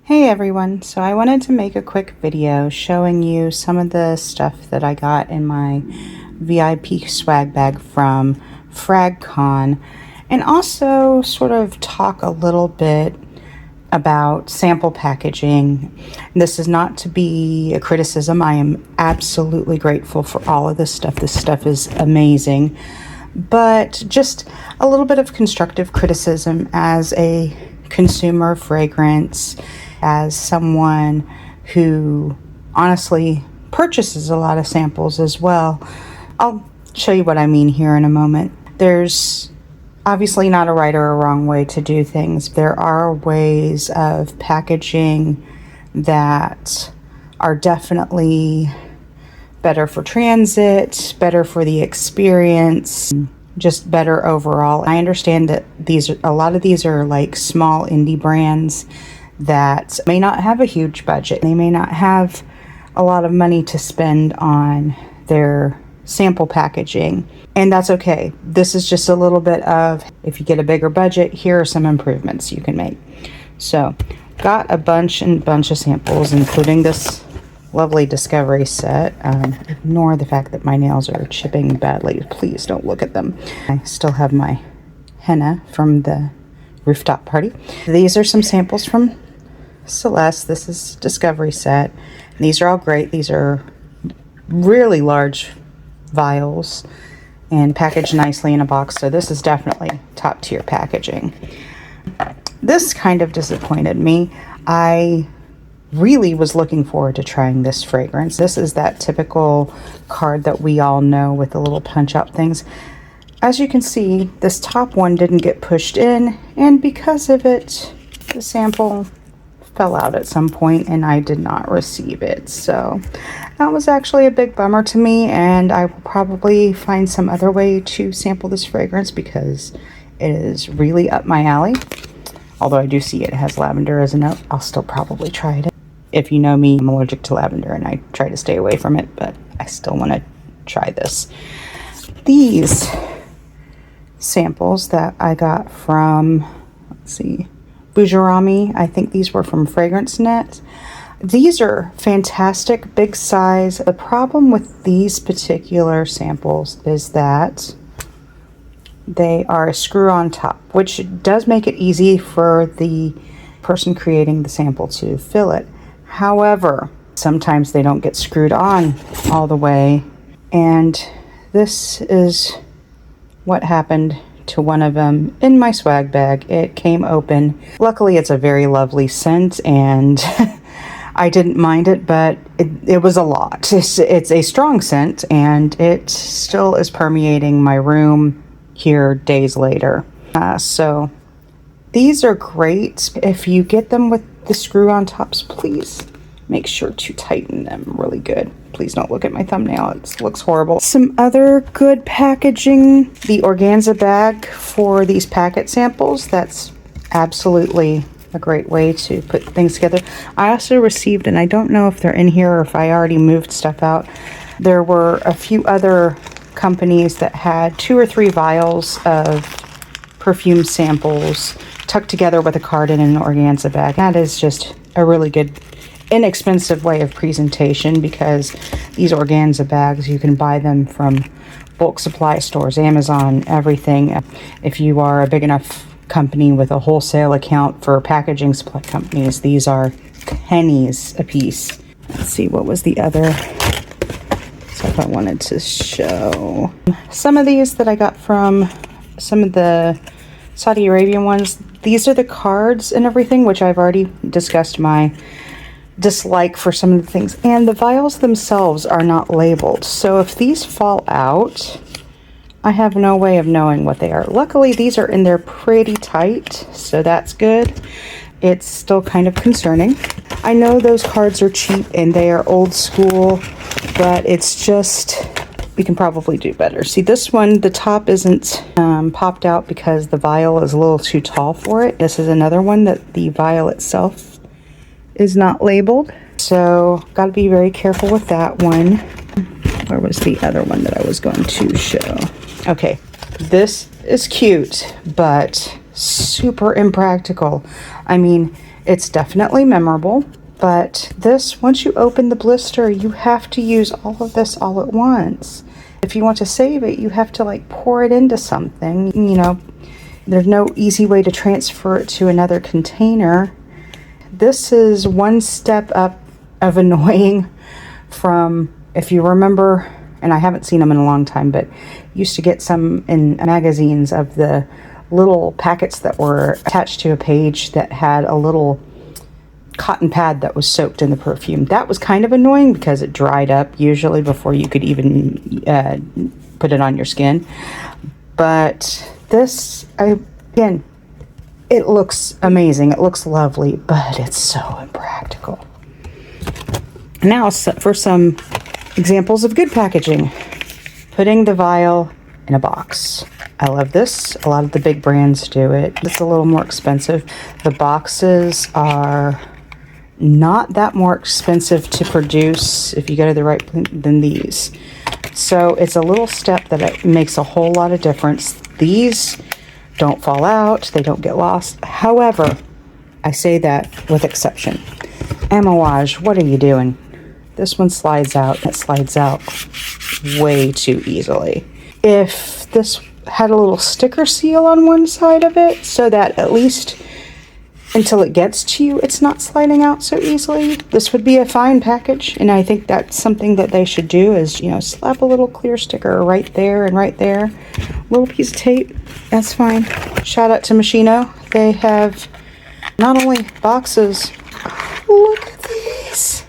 Hey everyone, so I wanted to make a quick video showing you some of the stuff that I got in my VIP swag bag from FragCon, and also sort of talk a little bit about sample packaging. This is not to be a criticism. I am absolutely grateful for all of this stuff. This stuff is amazing, but just a little bit of constructive criticism as a consumer of fragrance, as someone who honestly purchases a lot of samples as well. I'll show you what I mean here in a moment. There's obviously not a right or a wrong way to do things. There are ways of packaging that are definitely better for transit, better for the experience, just better overall. I understand that a lot of these are like small indie brands that may not have a huge budget. They may not have a lot of money to spend on their sample packaging, and that's okay. This is just a little bit of, if you get a bigger budget, here are some improvements you can make. So, got a bunch of samples, including this lovely Discovery set. Ignore the fact that my nails are chipping badly. Please don't look at them. I still have my henna from the rooftop party. These are some samples from Celeste. This is Discovery set. These are all great. These are really large vials and packaged nicely in a box, so this is definitely top tier packaging. This kind of disappointed me. I really was looking forward to trying this fragrance. This is that typical card that we all know with the little punch out things. As you can see, this top one didn't get pushed in, and because of it, the sample fell out at some point and I did not receive it. So that was actually a big bummer to me, and I will probably find some other way to sample this fragrance because it is really up my alley. Although I do see it has lavender as a note, I'll still probably try it. If you know me, I'm allergic to lavender and I try to stay away from it, but I still want to try this. These samples that I got from, let's see, Bougerami. I think these were from Fragrance Net. These are fantastic, big size. The problem with these particular samples is that they are a screw on top, which does make it easy for the person creating the sample to fill it. However, sometimes they don't get screwed on all the way, and this is what happened to one of them in my swag bag. It came open. Luckily, it's a very lovely scent, and I didn't mind it, but it was a lot. It's a strong scent, and it still is permeating my room here days later. So these are great. If you get them with the screw-on tops, please make sure to tighten them really good. Please don't look at my thumbnail. It looks horrible. Some other good packaging. The organza bag for these packet samples. That's absolutely a great way to put things together. I also received, and I don't know if they're in here or if I already moved stuff out, there were a few other companies that had 2 or 3 vials of perfume samples tucked together with a card in an organza bag. That is just a really good, inexpensive way of presentation, because these organza bags, you can buy them from bulk supply stores, Amazon, everything. If you are a big enough company with a wholesale account for packaging supply companies, these are pennies a piece. Let's see, what was the other stuff I wanted to show? Some of these that I got from some of the Saudi Arabian ones. These are the cards and everything, which I've already discussed my dislike for some of the things. And the vials themselves are not labeled. So if these fall out, I have no way of knowing what they are. Luckily, these are in there pretty tight, so that's good. It's still kind of concerning. I know those cards are cheap and they are old school, but it's just, we can probably do better. See, this one, the top isn't popped out because the vial is a little too tall for it. This is another one that the vial itself is not labeled. So, got to be very careful with that one. Where was the other one that I was going to show? Okay, this is cute, but super impractical. I mean, It's definitely memorable, but this, once you open the blister, you have to use all of this all at once. If you want to save it, you have to like pour it into something. You know, there's no easy way to transfer it to another container. This is one step up of annoying from, if you remember, and I haven't seen them in a long time, but used to get some in magazines of the little packets that were attached to a page that had a little cotton pad that was soaked in the perfume. That was kind of annoying because it dried up usually before you could even put it on your skin. But this, again, it looks amazing. It looks lovely, but it's so impractical. Now for some examples of good packaging. Putting the vial in a box. I love this. A lot of the big brands do it. It's a little more expensive. The boxes are not that more expensive to produce if you go to the right than these. So it's a little step that it makes a whole lot of difference. These don't fall out. They don't get lost. However, I say that with exception. Amouage, what are you doing? This one slides out. It slides out way too easily. If this had a little sticker seal on one side of it so that at least until it gets to you, it's not sliding out so easily, this would be a fine package. And I think that's something that they should do is, you know, slap a little clear sticker right there and right there. Little piece of tape, that's fine. Shout out to Machino. They have not only boxes, look at these.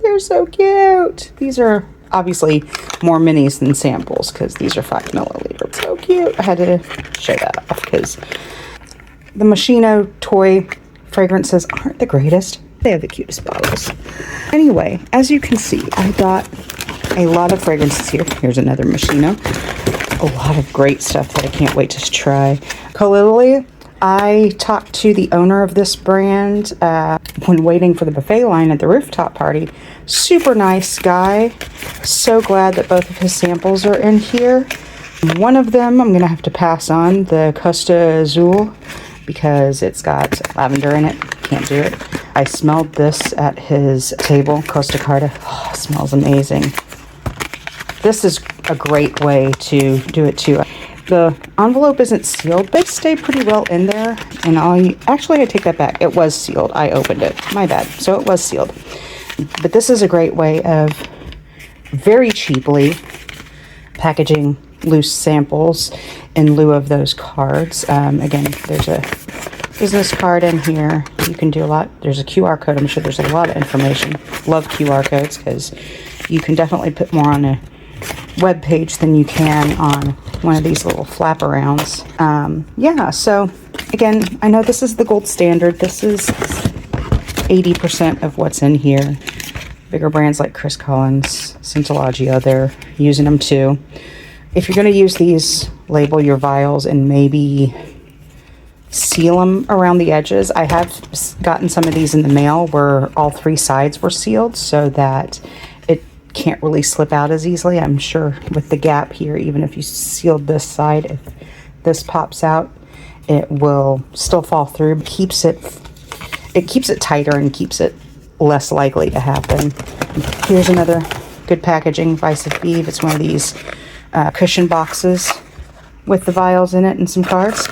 They're so cute. These are obviously more minis than samples because these are 5 milliliters. So cute. I had to show that off because the Machino toy fragrances aren't the greatest. They have the cutest bottles. Anyway, as you can see, I got a lot of fragrances here. Here's another Machino. A lot of great stuff that I can't wait to try. Colloidally, I talked to the owner of this brand when waiting for the buffet line at the rooftop party. Super nice guy. So glad that both of his samples are in here. One of them I'm going to have to pass on, the Costa Azul, because it's got lavender in it. Can't do it. I smelled this at his table, Costa Carta. Oh, it smells amazing. This is a great way to do it too. The envelope isn't sealed. They stay pretty well in there. And I take that back. It was sealed. I opened it. My bad. So it was sealed. But this is a great way of very cheaply packaging loose samples in lieu of those cards. Again, there's a business card in here. You can do a lot. There's a QR code. I'm sure there's a lot of information. Love QR codes because you can definitely put more on a web page than you can on one of these little flap arounds. Yeah, so again, I know this is the gold standard. This is 80% of what's in here. Bigger brands like Chris Collins, Scientology, they're using them too. If you're going to use these, label your vials and maybe seal them around the edges. I have gotten some of these in the mail where all 3 sides were sealed so that it can't really slip out as easily. I'm sure with the gap here, even if you sealed this side, if this pops out, it will still fall through. But it keeps it tighter and keeps it less likely to happen. Here's another good packaging, Vice of Vive. It's one of these cushion boxes with the vials in it and some cards.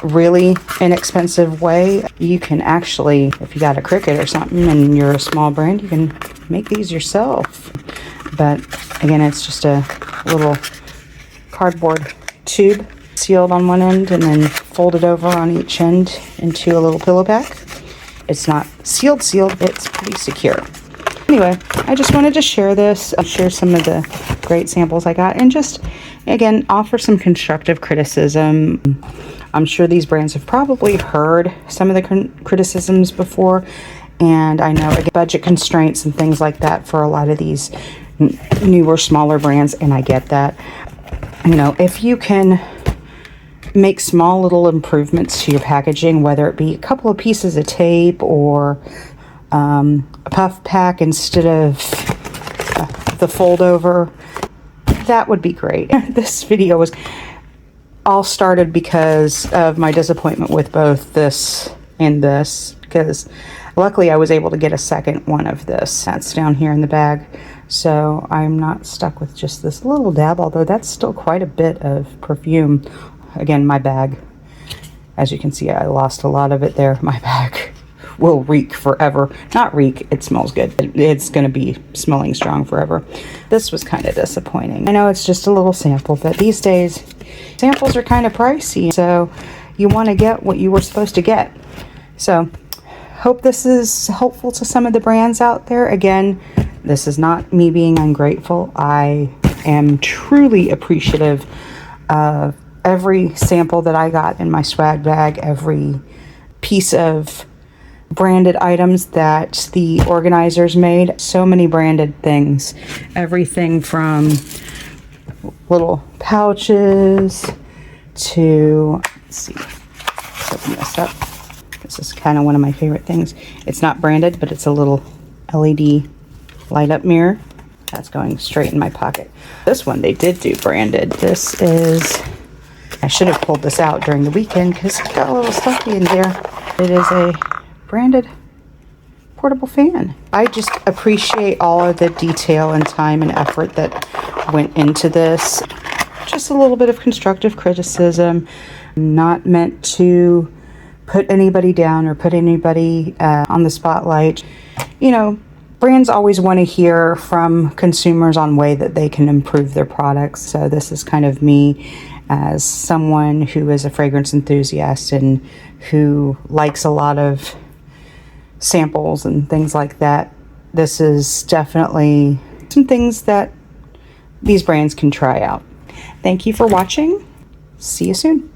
Really inexpensive way. You can actually, if you got a Cricut or something and you're a small brand, you can make these yourself. But again, it's just a little cardboard tube sealed on one end and then folded over on each end into a little pillow pack. It's not sealed, it's pretty secure. Anyway, I just wanted to share this, share some of the great samples I got, and just, again, offer some constructive criticism. I'm sure these brands have probably heard some of the criticisms before, and I know again, budget constraints and things like that for a lot of these newer, smaller brands, and I get that. You know, if you can make small little improvements to your packaging, whether it be a couple of pieces of tape or a puff pack instead of the fold over, that would be great. This video was all started because of my disappointment with both this and this, because luckily I was able to get a second one of this. That's down here in the bag. So I'm not stuck with just this little dab, although that's still quite a bit of perfume. Again, my bag, as you can see, I lost a lot of it there. My bag will reek forever. Not reek, it smells good. It's going to be smelling strong forever. This was kind of disappointing. I know it's just a little sample, but these days samples are kind of pricey, so you want to get what you were supposed to get. So hope this is helpful to some of the brands out there. Again, this is not me being ungrateful. I am truly appreciative of every sample that I got in my swag bag, every piece of branded items that the organizers made. So many branded things. Everything from little pouches to, let's see, let's open this up. This is kind of one of my favorite things. It's not branded, but it's a little LED light up mirror. That's going straight in my pocket. This one they did do branded. This is, I should have pulled this out during the weekend because it got a little stuffy in there. It is a branded portable fan. I just appreciate all of the detail and time and effort that went into this. Just a little bit of constructive criticism, not meant to put anybody down or put anybody on the spotlight. You know, brands always want to hear from consumers on way that they can improve their products. So this is kind of me as someone who is a fragrance enthusiast and who likes a lot of samples and things like that. This is definitely some things that these brands can try out. Thank you for watching. See you soon.